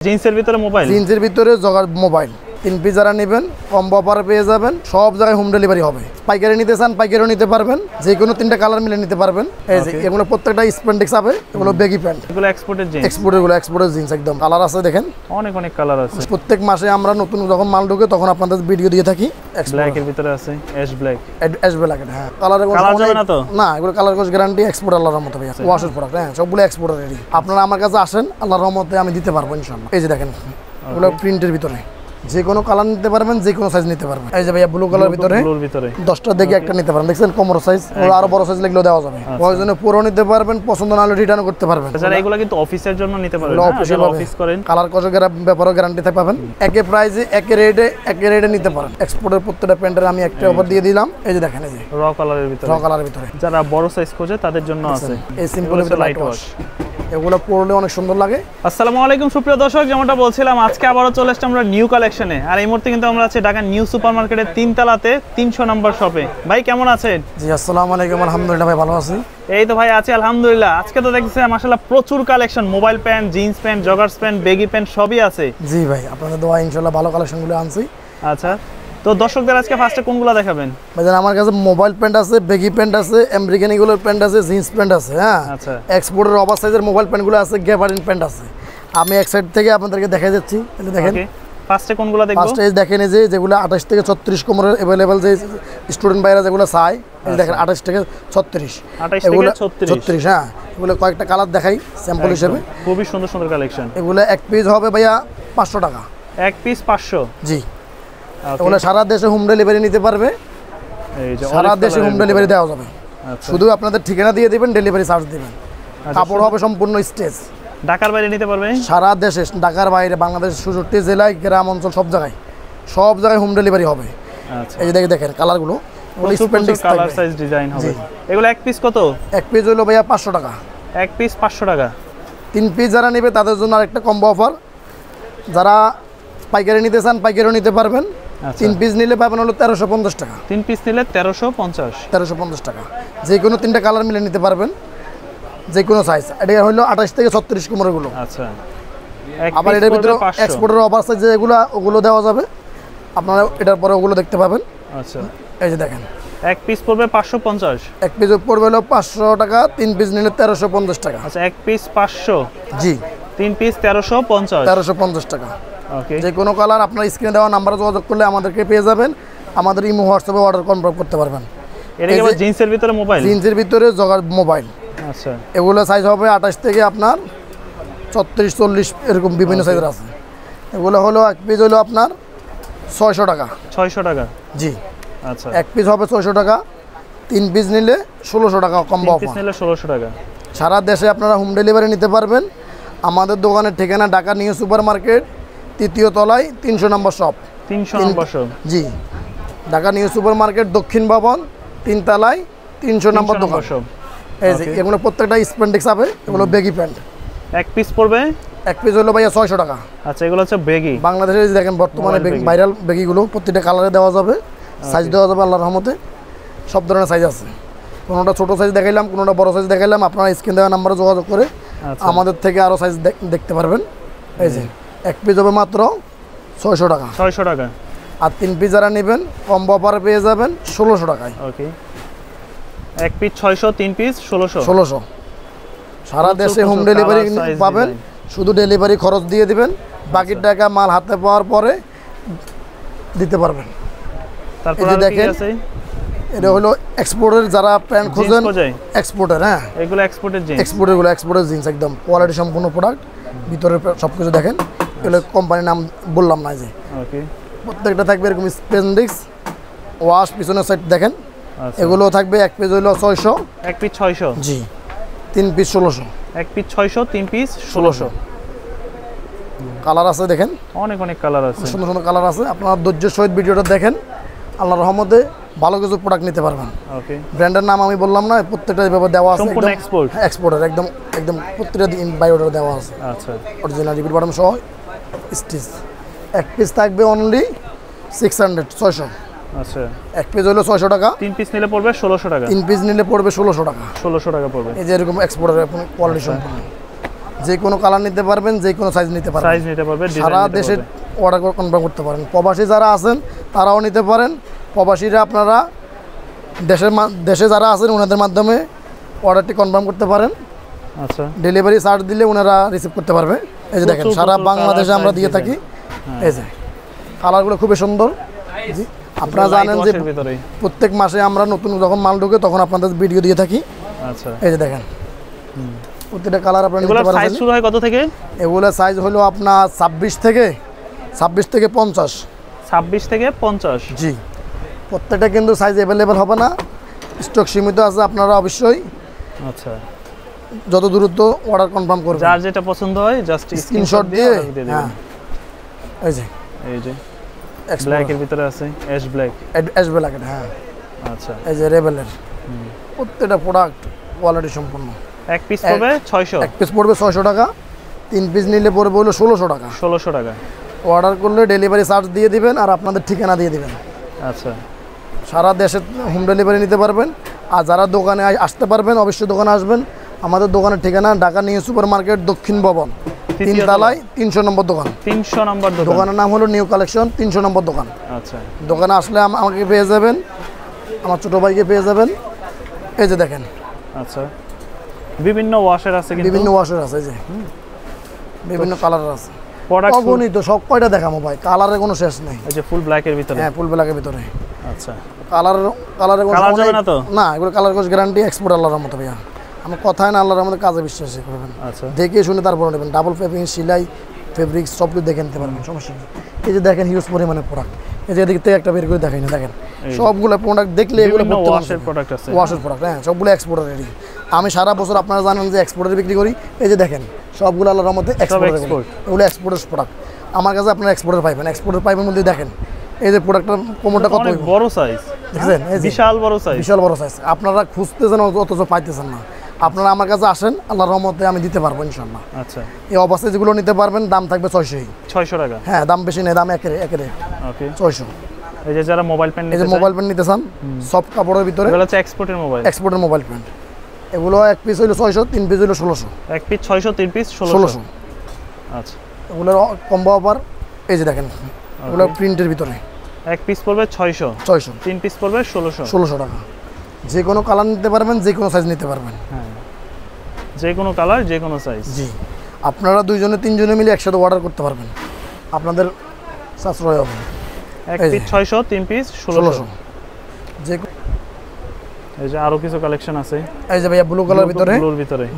জিন্সের ভিতরে মোবাইল, জিন্সের ভিতরে জগার মোবাইল 3 পিস যারা নেবেন কম্বো অফার পেয়ে যাবেন। সব জায়গায় হোম ডেলিভারি হবে। পাইকারি নিতে চান পাইকারিও নিতে পারবেন, যে কোনো 3টা কালার মিলে নিতে পারবেন। এই যে এগুলো প্রত্যেকটা স্প্যান্ডেক্স হবে, এগুলো বেগি প্যান্ট, এগুলো এক্সপোর্টেড জিন্স, এক্সপোর্টের জিন্স একদম। কালার আছে দেখেন, অনেক কালার আছে। প্রত্যেক মাসে আমরা নতুন যখন মাল ঢোকে তখন আপনাদের ভিডিও দিয়ে থাকি। ব্ল্যাক এর ভিতরে আছে অ্যাশ ব্ল্যাক, হ্যাঁ কালারের কোনো কালার যাবে না তো? না, এগুলো কালার কোর্স গ্যারান্টি, এক্সপোর্ট আল্লাহর রহমতে ভাই। ওয়াশের প্রোডাক্ট, হ্যাঁ সবগুলো এক্সপোর্টার রেডি। আপনারা আমার কাছে আসেন, আল্লাহর রহমতে আমি দিতে পারবো ইনশাআল্লাহ। এই যে দেখেন এগুলো প্রিন্টের ভিতরে, যে কোনো কালার নিতে পারবেন, যে কোনো সাইজ নিতে পারবেন। এই যে ভাইয়া ব্লু কালার ভিতরে 10টা দেখে একটা নিতে পারেন, দেখছেন কোমর সাইজ, আরো বড় সাইজ লাগলেও দেওয়া যাবে। প্রয়োজনে পুরো নিতে পারবেন, পছন্দ না হলে রিটার্ন করতে পারবেন। যারা এগুলো কিন্তু অফিসের জন্য নিতে পারবেন, অফিস করেন, কালার কস ব্যাপারও গ্যারান্টি থাকতে পাবেন। একই প্রাইসে একই রেটে নিতে পারেন। এক্সপোর্টের প্রত্যেকটা প্যান্টের আমি একটা অফার দিয়ে দিলাম। এই যে দেখেন, এই যে র কালারের ভিতরে যারা বড় সাইজ খোঁজে তাদের জন্য আছে এই সিম্পল লাইট ওয়াশ। এগুলো পরলে অনেক সুন্দর লাগে। আসসালামু আলাইকুম সুপ্রিয় দর্শক, যেমনটা বলছিলাম আজকে আবারও চলে আসছে আমরা নিউ কালেকশনে। আর এই মুহূর্তে কিন্তু আমরা আছি ঢাকা নিউ সুপার মার্কেটের 3 তলাতে 300 নম্বর শপে। ভাই কেমন আছেন? জি আসসালামু আলাইকুম, আলহামদুলিল্লাহ ভাই ভালো আছি। এই তো ভাই আছি আলহামদুলিল্লাহ। আজকে তো দেখতেছি মাশাআল্লাহ প্রচুর collection, mobile pant, jeans pant, joggers pant, baggy pant সবই আছে। জি ভাই, আপনাদের দোয়া ইনশাআল্লাহ ভালো কালেকশনগুলো আনছি। আচ্ছা, তো দর্শকদের আজকে ফার্স্টে কোনগুলো দেখাবেন? ভাইজান আমার কাছে মোবাইল প্যান্ট আছে, বেগি প্যান্ট আছে, আমেরিকান ইগুলোর প্যান্ট আছে, জিন্স প্যান্ট আছে। হ্যাঁ আচ্ছা, এক্সপোর্টের ওভার সাইজের মোবাইল প্যান্টগুলো আছে, গ্যাবারিন প্যান্ট আছে। আমি এক সাইড থেকে আপনাদেরকে দেখাই যাচ্ছি, তাহলে দেখেন ফার্স্টে কোনগুলো দেখব। ফার্স্টে দেখেন এই যে যেগুলো 28 থেকে 36 কোমরের अवेलेबल, যে স্টুডেন্ট ভাইরা যেগুলো চাই, এই দেখেন 28 থেকে 36, এগুলো 36। হ্যাঁ এগুলো কয়েকটা কালার দেখাই স্যাম্পল হিসেবে। খুবই সুন্দর সুন্দর কালেকশন। এগুলো এক পিস হবে ভাইয়া 500 টাকা। এক পিস 500? জি। এগুলো সারা দেশে হোম ডেলিভারি নিতে পারবে, সারা দেশে হোম ডেলিভারি দেওয়া যাবে। শুধু আপনাদের ঠিকানা দিয়ে দিবেন, ডেলিভারি চার্জ দিবেন। কাপড় হবে সম্পূর্ণ স্টেজ। ঢাকার বাইরে নিতে পারবে? সারা দেশে, ঢাকার বাইরে, বাংলাদেশের 64 জেলায়, গ্রাম অঞ্চল সব জায়গায় হোম ডেলিভারি হবে। আচ্ছা, এই যে দেখেন কালারগুলো, কালার সাইজ ডিজাইন হবে। এগুলো এক পিস কত? এক পিস হলো ভাইয়া 500 টাকা। এক পিস 500 টাকা। 3 পিস যারা নেবে তাদের জন্য আরেকটা কম্বো অফার। যারা পাইকারি নিতে চান পাইকারিও নিতে পারবেন। 3 পিস নিলে পাবেন হলো 1350 টাকা। 3 পিস নিলে 1350 টাকা। যে কোনো 3টা কালার মিলে নিতে পারবেন, যে কোনো সাইজ। এটা হলো 28 থেকে 36 কোমরের গুলো। আচ্ছা, আবার এটার ভিতরে এক্সপোর্টের ওভার সাইজ যেগুলো, ওগুলো দেওয়া যাবে। আপনারা এটার পরে ওগুলো দেখতে পাবেন। আচ্ছা, এই যে দেখেন এক পিস পড়বে 550। এক পিস পড়বে হলো 500 টাকা, 3 পিস নিলে 1350 টাকা। আচ্ছা, এক পিস 500, জি। 3 পিস 1350 টাকা। ওকে, যে কোনো কালার আপনার স্ক্রিনে দেওয়া নাম্বারে যোগাযোগ করলে আমাদেরকে পেয়ে যাবেন। আমাদের ইমো হোয়াটসঅ্যাপে অর্ডার কনফার্ম করতে পারবেন। এটা কি আবার জিন্সের ভিতরে মোবাইল? জিন্সের ভিতরে জগার মোবাইল। আচ্ছা, এগুলো সাইজ হবে 28 থেকে আপনার 36, 40 এরকম বিভিন্ন সাইজের আছে। এগুলো হলো এক পিস হলো আপনার 600 টাকা। 600 টাকা? জি। আচ্ছা, এক পিস হবে 600 টাকা, 3 পিস নিলে 1600 টাকা কম্বো অফার। 3 পিস নিলে 1600 টাকা। সারা দেশে আপনারা হোম ডেলিভারি নিতে পারবেন। আমাদের দোকানের ঠিকানা ঢাকা নিউ সুপার মার্কেট, 3য় তলায়, 300 নম্বর শপ। 300 নম্বর শপ? জি। ঢাকা নিউ সুপার মার্কেট, দক্ষিণ ভবন, 3 তলায়, 300 নম্বর দোকান। এই যে এগুলো প্রত্যেকটা স্প্যান্ডেক্স হবে, এগুলো বেগি প্যান্ট। এক পিস পড়বে? এক পিস হলো ভাইয়া 600 টাকা। আচ্ছা, এগুলো হচ্ছে বেগি। বাংলাদেশে দেখেন বর্তমানে ভাইরাল বেগিগুলো প্রত্যেকটা কালারে দেওয়া যাবে, সাইজ দেওয়া যাবে আল্লাহর রহমতে। সব ধরনের সাইজ আছে। কোনোটা ছোট সাইজ দেখাইলাম, কোনোটা বড় সাইজ দেখাইলাম। আপনারা স্ক্রিন দেওয়া নাম্বারে যোগাযোগ করে আমাদের থেকে আরও সাইজ দেখতে পারবেন। এই যে এক পিস হবে মাত্র 600 টাকা। 600 টাকা। আর 3 পিস যারা নেবেন কম্বো অফারে পেয়ে যাবেন 1600 টাকায়। ওকে, এক পিস 600, 3 পিস 1600। সারা দেশে হোম ডেলিভারি পাবেন, শুধু ডেলিভারি খরচ দিয়ে দিবেন। বাকি টাকা মাল হাতে পাওয়ার পরে দিতে পারবেন। তারপর দেখেন এটা হলো এক্সপোর্টের, যারা প্যান্ট খোঁজেন এক্সপোর্টের। হ্যাঁ এগুলো এক্সপোর্টের জিন্স, এক্সপোর্টের জিন্স একদম কোয়ালিটি সম্পূর্ণ প্রোডাক্ট। ভিতরে সব কিছু দেখেন, এগুলো কোম্পানির নাম বললাম না। যে প্রত্যেকটা থাকবে এরকম স্পেন্ডিক্স ওয়াশ, পিছনের সাইড দেখেন। এগুলো থাকবে এক পিস হলো 600। এক পিস 600? জি। 3 পিস 1600। এক পিস 600, 3 পিস 1600। কালার আছে দেখেন, অনেক কালার আছে, সুন্দর সুন্দর কালার আছে। আপনারা ধৈর্যের সহিত ভিডিওটা দেখেন, আল্লাহর রহমতে ভালো কিছু প্রোডাক্ট নিতে পারবেন। ওকে, ব্র্যান্ডের নাম আমি বললাম না, প্রত্যেকটা এভাবে দেওয়া আছে, সম্পূর্ণ এক্সপোর্টার একদম প্রত্যেকটা বায়োডাটা দেওয়া আছে। আচ্ছা, অরিজিনাল রিপিট বটম সহ স্টিচ। এক পিস থাকবে অনলি 600। আচ্ছা, এক পিস হলো 600 টাকা। 3 পিস নিলে পড়বে 1600 টাকা। 3 পিস নিলে পড়বে 1600 টাকা। 1600 টাকা পড়বে। এই যে এরকম এক্সপোর্টার কোয়ালিটি সম্পূর্ণ। যে কোনো কালার নিতে পারবেন, যে কোনো সাইজ নিতে পারবেন, সারা দেশে অর্ডার কনফার্ম করতে পারেন। প্রবাসী যারা আছেন তারাও নিতে পারেন। প্রবাসীরা আপনারা দেশে যারা আছেন ওনাদের মাধ্যমে অর্ডারটি কনফার্ম করতে পারেন। আচ্ছা, ডেলিভারি চার্জ দিলে ওনারা রিসিভ করতে পারবে। এই যে দেখেন সারা বাংলাদেশে আমরা দিয়ে থাকি। এই যে কালারগুলো খুবই সুন্দর। আপনারা জানেন যে প্রত্যেক মাসে আমরা নতুন যখন মাল ঢুকে তখন আপনাদের ভিডিও দিয়ে থাকি। আচ্ছা, এই যে দেখেন প্রত্যেকটা কালার আপনারা নিতে পারবেন। সাইজ শুরু হয় কত থেকে? এগুলো সাইজ হলো আপনার 26 থেকে 50। 26 থেকে 50। জি, প্রত্যেকটা কিন্তু সাইজ অ্যাভেলেবেল হবে না, স্টক সীমিত আছে। আপনারা অবশ্যই আচ্ছা যত দ্রুত অর্ডার কনফার্ম করবেন। যার যেটা পছন্দ হয় জাস্ট স্ক্রিনশট দিয়ে হ্যাঁ। এই যে ব্ল্যাক এর ভিতরে আছে অ্যাশ ব্ল্যাক হ্যাঁ। আচ্ছা, এই যে রেবেলের প্রত্যেকটা প্রোডাক্ট কোয়ালিটি সম্পন্ন। এক পিস পড়বে 600। এক পিস পড়বে 600 টাকা। 3 পিস নিলে পড়বে হলো 1600 টাকা। 1600 টাকা। অর্ডার করলে ডেলিভারি চার্জ দিয়ে দিবেন আর আপনাদের ঠিকানা দিয়ে দিবেন। আচ্ছা, সারা দেশে হোম ডেলিভারি নিতে পারবেন। আর যারা দোকানে আসতে পারবেন অবশ্যই দোকানে আসবেন। আমাদের দোকানের ঠিকানা ঢাকা নিউ সুপার মার্কেট দক্ষিণ ভবন 3 তলায় 300 নম্বর দোকান। 300 নম্বর দোকান। দোকানের নাম হলো নিউ কালেকশন 300 নম্বর দোকান। আচ্ছা, দোকানে আসলে আমাকে পেয়ে যাবেন, আমার ছোটো ভাইকে পেয়ে যাবেন। এই যে দেখেন আচ্ছা, বিভিন্ন ওয়াশের আছে, কিন্তু বিভিন্ন ওয়াশের আছে, এই যে বিভিন্ন কালারের আছে। অগণিত সব কয়টা দেখাবো ভাই, কালারের কোনো শেষ নেই। এই যে ফুল ব্ল্যাকের ভিতরে। হ্যাঁ, ফুল ব্ল্যাকের ভিতরে। আচ্ছা, কালারের কোনো যাবে না তো? না, এগুলো কালার কোর্স গ্যারান্টি এক্সপোর্ট আল্লাহর রহমতে ভাইয়া। আমার কথায় না, আল্লাহর রহমতে কাজে বিশ্বাসী করবেন। আচ্ছা, দেখে শুনে তারপরে নেবেন। ডাবল ফেব্রিক, সেলাই, ফেব্রিক সব কিছু দেখে নিতে পারবেন, সমস্যা নেই। এই যে দেখেন হিউজ পরিমাণে প্রোডাক্ট। এই যে এদিক থেকে একটা বের করে দেখাই না, দেখেন সবগুলো প্রোডাক্ট দেখলে এগুলো ওয়াশের প্রোডাক্ট আছে, ওয়াশের প্রোডাক্ট। হ্যাঁ, সবগুলো এক্সপোর্টার রেডি। আমি সারা বছর আপনারা জানেন যে এক্সপোর্টার বিক্রি করি। এই যে দেখেন সবগুলো আল্লাহর রহমতে এক্সপোর্টার, এগুলো এক্সপোর্টের প্রোডাক্ট। আমার কাছে আপনারা এক্সপোর্টার পাইবেন। এক্সপোর্টার পাইপের মধ্যে দেখেন এই যে প্রোডাক্টটার কোমরটা কত বড় সাইজ, দেখছেন? বিশাল বড় সাইজ, বিশাল বড় সাইজ। আপনারা খুঁজতেছেন অথচ পাইতেছেন না। আপনারা আমার কাছে আসেন, আল্লাহর রহমতে আমি দিতে পারবো ইনশাআল্লাহ। আচ্ছা, এই অবস্থায় যেগুলো নিতে পারবেন দাম থাকবে 600 টাকা। হ্যাঁ, দাম বেশি নেই, দাম একের ওকে 600। এই যে যারা মোবাইল প্যান্ট এই যে মোবাইল প্যান্ট নিতে চান সফট কাপড়ের ভিতরে, এগুলো হচ্ছে এক্সপোর্টের মোবাইল প্যান্ট। এগুলো এক পিস হইলো 600, 3 পিস হইলো 1600। এক পিস 600, 3 পিস 1600। আচ্ছা, এগুলোর কম্বো অফার। এই যে দেখেন এগুলো প্রিন্টের ভিতরে। এক পিস পড়বে 600, 3 পিস পড়বে 1600 টাকা। যে কোনো কালার নিতে পারবেন, যে কোনো সাইজ নিতে পারবেন। হ্যাঁ, যে কোনো কালার, যে কোনো সাইজ। জি, আপনারা 2 জনে 3 জনে মিলে একসাথে অর্ডার করতে পারবেন, আপনাদের সাশ্রয় হবে। এক পিস 600, 3 পিস 1600। যে এই যে আরো কিছু কালেকশন আছে। এই যে ভাইয়া ব্লু কালার ভিতরে,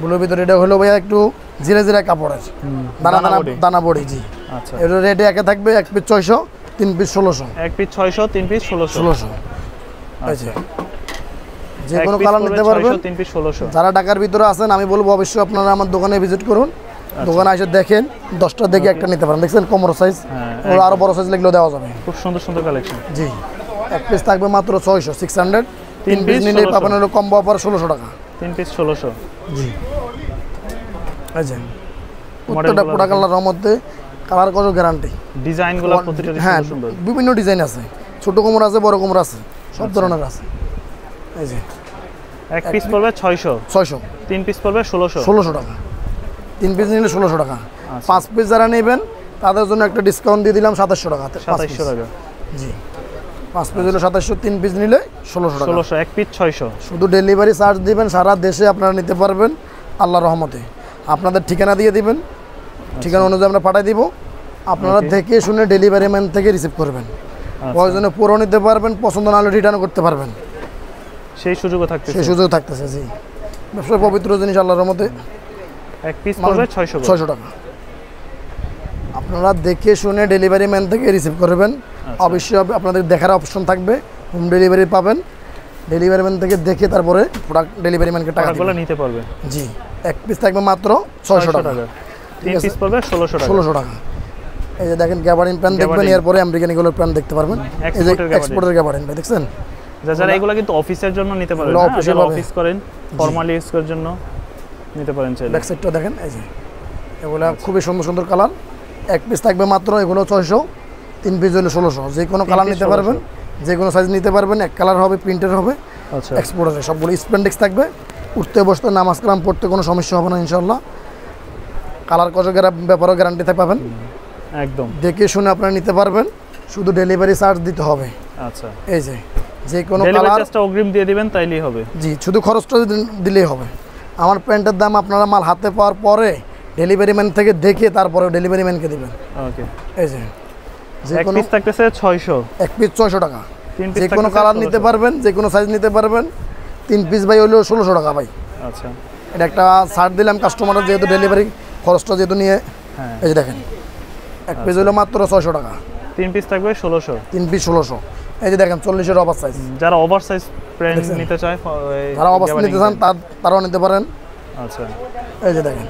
ব্লুর ভিতরে এটা হলো ভাইয়া একটু জিরা জিরা কাপড়ের দানা বডি। জি, আচ্ছা, এর রেট একে থাকবে এক পিস 600, 3 পিস 1600। এক পিস 600, 3 পিস 1600। আচ্ছা, যে কোনো কালার নিতে পারবেন, 3 পিস 1600। যারা ঢাকার ভিতরে আছেন আমি বলবো অবশ্যই আপনারা আমার দোকানে ভিজিট করুন। দোকানে এসে দেখেন, 10টা দেখে একটা নিতে পারেন। দেখছেন কোমর সাইজ, আরো বড় সাইজ লাগলেও দেওয়া যাবে। খুব সুন্দর সুন্দর কালেকশন। জি, এক পিস থাকবে মাত্র 600। 3 পিস নিলে পাবেন হলো কম্বো অফার 1600 টাকা। 3 পিস 1600। জি, এই যে প্রত্যেকটা প্রোডাক্ট আল্লাহর রহমতে কালার কত গ্যারান্টি। ডিজাইনগুলো প্রত্যেকটা সুন্দর, বিভিন্ন ডিজাইন আছে, ছোট কোমর আছে, বড় কোমর আছে, সব ধরনের আছে। এই যে এক পিস পড়বে 600, 3 পিস পড়বে 1600 টাকা। 3 পিস নিলে 1600 টাকা। 5 পিস যারা নেবেন তাদের জন্য একটা ডিসকাউন্ট দিয়ে দিলাম 2700 টাকা। 2700 টাকা। জি, 5 পিস হলো 2700, 3 পিস নিলে 1600 টাকা। 1600, এক পিস 600। শুধু ডেলিভারি চার্জ দিবেন, সারা দেশে আপনারা নিতে পারবেন আল্লাহর রহমতে। আপনাদের ঠিকানা দিয়ে দিবেন, ঠিকানা অনুযায়ী আমরা পাঠিয়ে দিব। আপনারা দেখে শুনে ডেলিভারি ম্যান থেকে রিসিভ করবেন। প্রয়োজনে পুরো নিতে পারবেন, পছন্দ না হলে রিটার্ন করতে পারবেন, সেই সুযোগও থাকতেছে। জি, ব্যবসার পবিত্র জিনিস আল্লাহর রহমতে। এক পিস পড়বে 600 টাকা। আপনারা দেখে শুনে ডেলিভারি ম্যান থেকে রিসিভ করবেন। অবশ্যই আপনাদের দেখার অপশন থাকবে, হোম ডেলিভারি পাবেন। ডেলিভারি ম্যান থেকে দেখে তারপরে প্রোডাক্ট ডেলিভারি ম্যানকে টাকাগুলো নিতে পারবে। জি, এক পিস থাকবে মাত্র 600 টাকা। 3 পিস পড়বে 1600 টাকা। এই যে দেখেন গ্যাবার্ডিন প্যান দেখবেন, এরপরে আমেরিকান এগুলোর প্যান দেখতে পারবেন। এই যে এক্সপোর্টের গ্যাবার্ডিন ভাই, দেখছেন? যারা এগুলো কিন্তু অফিসের জন্য নিতে পারেন, যারা অফিস করেন, ফর্মালি ইউজ করার জন্য নিতে পারেন চাইলে। ব্যাক সাইডটা দেখেন, এই যে এগুলো খুবই সুন্দর সুন্দর কালার। এক পিস থাকবে মাত্র এগুলো 600, 3 পিস হলো 1600। যে কোনো কালার নিতে পারবেন, যে কোনো সাইজ নিতে পারবেন। এক কালার হবে, প্রিন্টের হবে। আচ্ছা, এক্সপোর্টারে সবগুলো স্পেন্ডেক্স থাকবে। উঠতে বসতে নামাজ কালাম পড়তে কোনো সমস্যা হবে না ইনশাআল্লাহ। কালার কষের ব্যাপারেও গ্যারান্টি পাবেন। একদম দেখে শুনে আপনারা নিতে পারবেন, শুধু ডেলিভারি চার্জ দিতে হবে। আচ্ছা, এই যে কোনো ডেলিভারি কালার চার্জটা অগ্রিম দিয়ে দিবেন তাইলেই হবে। জি, শুধু খরচটা দিলেই হবে। আমার প্যান্টের দাম আপনারা মাল হাতে পাওয়ার পরে ডেলিভারি ম্যান থেকে দেখে তারপরে ডেলিভারি ম্যানকে দিবেন। ওকে, এই যে এক পিস থাকতেছে 600, এক পিস 600 টাকা। তিন পিস যে কোনো কালার নিতে পারবেন, যে কোনো সাইজ নিতে পারবেন। 3 পিস ভাই হলো 1600 টাকা ভাই। আচ্ছা, এটা একটা ছাড় দিলাম কাস্টমারের, যেহেতু ডেলিভারি খরচটা যেহেতু নিয়ে। এই যে দেখেন, এক পিস হলো মাত্র 600 টাকা। 3 পিস থাকবে 1600, 3 পিস 1600। এই যে দেখেন 40-এর ওভার সাইজ। যারা ওভার সাইজ প্যান্ট নিতে চায়, যারা ওভার সাইজ নিতে চান তারাও নিতে পারেন। আচ্ছা, এই যে দেখেন,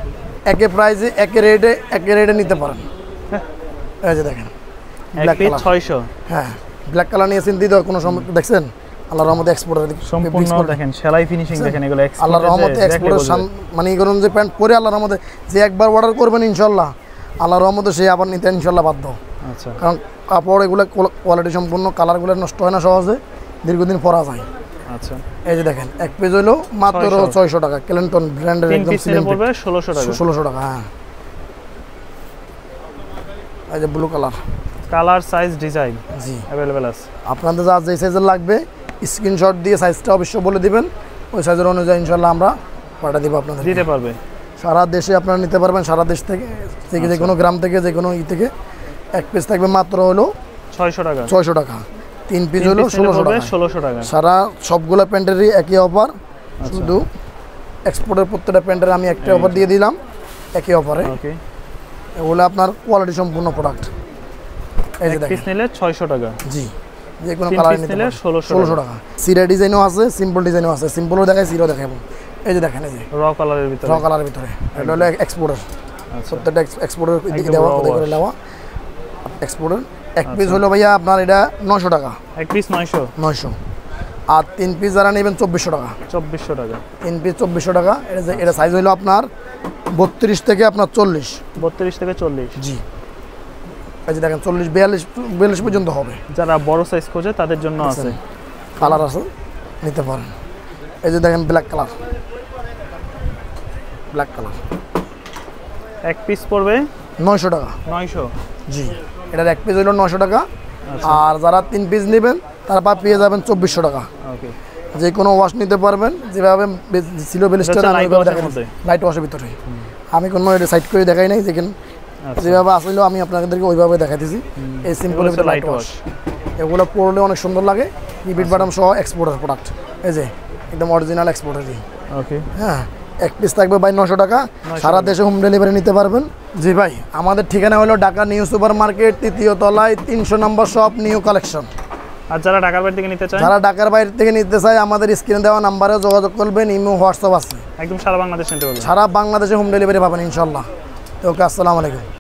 একে প্রাইসে একে রেটে নিতে পারেন। এই যে দেখেন, এক পিস 600। হ্যাঁ, ব্ল্যাক কালার নিয়েছেন দিতে কোনো সমস্যা। দেখছেন আল্লাহর রহমতে এক্সপোর্টার সম্পূর্ণ দেখেন সেলাই ফিনিশিং দেখেন, এগুলো আল্লাহর রহমতে এক্সপোর্টার মানে এই করুন যে প্যান্ট পরে আল্লাহর রহমতে যে একবার অর্ডার করবেন ইনশাআল্লাহ আল্লাহর রহমতে সে আবার নিতে ইনশাআল্লাহ বাধ্য। আচ্ছা, কারণ কাপড় এগুলো কোয়ালিটি সম্পূর্ণ, কালারগুলো নষ্ট হয় না সহজে, দীর্ঘদিন পরা যায়। আচ্ছা, এই যে দেখেন, এক পিস হলো মাত্র 600 টাকা। ক্যালেন্টন ব্র্যান্ডের একদম স্লিম পড়বে 1600 টাকা। 1600 টাকা। হ্যাঁ, এই যে ব্লু কালার সাইজ ডিজাইন জি अवेलेबल আছে। আপনাদের যা যে সাইজের লাগবে স্ক্রিনশট দিয়ে সাইজটা অবশ্যই বলে দিবেন, ওই সাইজের অনুযায়ী ইনশাআল্লাহ আমরা পাঠিয়ে দেব আপনাদের। দিতে পারবে সারা দেশে আপনারা নিতে পারবেন, সারা দেশ থেকে যে কোনো গ্রাম থেকে, যে কোনো থেকে। এক পিস থাকবে মাত্র হলো 600 টাকা। 600 টাকা। 3 পিস হলো 1600 টাকা। সারা সবগুলো প্যান্টেরই একই অফার, শুধু এক্সপোর্টের প্রত্যেকটা প্যান্টের আমি একটা অফার দিয়ে দিলাম একই অফারে। ওকে, এগুলো আপনার কোয়ালিটি সম্পূর্ণ প্রোডাক্ট। এই যে এক পিস নিলে 600 টাকা। জি, যে কোনো কালার নিতে নিলে 1600 টাকা। সিরা ডিজাইনও আছে, সিম্পল ডিজাইনও আছে। সিম্পলও দেখাই, সিরাও দেখাবো। এই যে দেখেন, এই যে র কালারের ভিতরে, এটা হলো এক্সপোর্টার। প্রত্যেকটা এক্সপোর্টার দিকে দেওয়া, ওদের করে নেওয়া এক্সপোর্টার। এক পিস হলো ভাইয়া আপনার এটা 900 টাকা। এক পিস 900। আর 3 পিস যারা নেবেন 2400 টাকা। 2400 টাকা। 3 পিস 2400 টাকা। এটা সাইজ হলো আপনার 32 থেকে আপনার 40। 32 থেকে 40। জি, এই যে দেখেন 40-42 পর্যন্ত হবে। যারা বড় সাইজ খোঁজে তাদের জন্য আছে, কালার আছে, নিতে পারেন। এই যে দেখেন ব্ল্যাক কালার। এক পিস পড়বে 900 টাকা। 900। জি, এটার এক পিস হলো 900 টাকা। আর যারা 3 পিস নেবেন তারা পেয়ে যাবেন 2400 টাকা। ওকে, যে কোনো ওয়াশ নিতে পারবেন, যেভাবে ছিল বেলিস্টার লাইট ওয়াশের ভিতরে। আমি কোনো এটা সাইড করে দেখাই নাই, যেখানে যেভাবে আসলে আমি আপনাদেরকে ওইভাবে দেখাইতেছি। এই সিম্পলের ভিতরে লাইট ওয়াশ, এগুলো পরলে অনেক সুন্দর লাগে। রিপিট বাটন সহ এক্সপোর্টার প্রোডাক্ট। এই যে একদম অরিজিনাল এক্সপোর্টারই। ওকে, হ্যাঁ, এক পিস থাকবে ভাই 900 টাকা। সারা দেশে হোম ডেলিভারি নিতে পারবেন। জি ভাই, আমাদের ঠিকানা হলো ঢাকা নিউ সুপার মার্কেট, 3য় তলায়, 300 নম্বর শপ, নিউ কালেকশন। আর যারা ঢাকার বাইরে থেকে নিতে চায়, আমাদের স্ক্রিনে দেওয়া নাম্বারে যোগাযোগ করবেন। ইমো, হোয়াটসঅ্যাপ আছে। একদম সারা বাংলাদেশ নিতে পারবেন। সারা বাংলাদেশে হোম ডেলিভারি পাবেন ইনশাআল্লাহ। ওকে, আসসালামু আলাইকুম।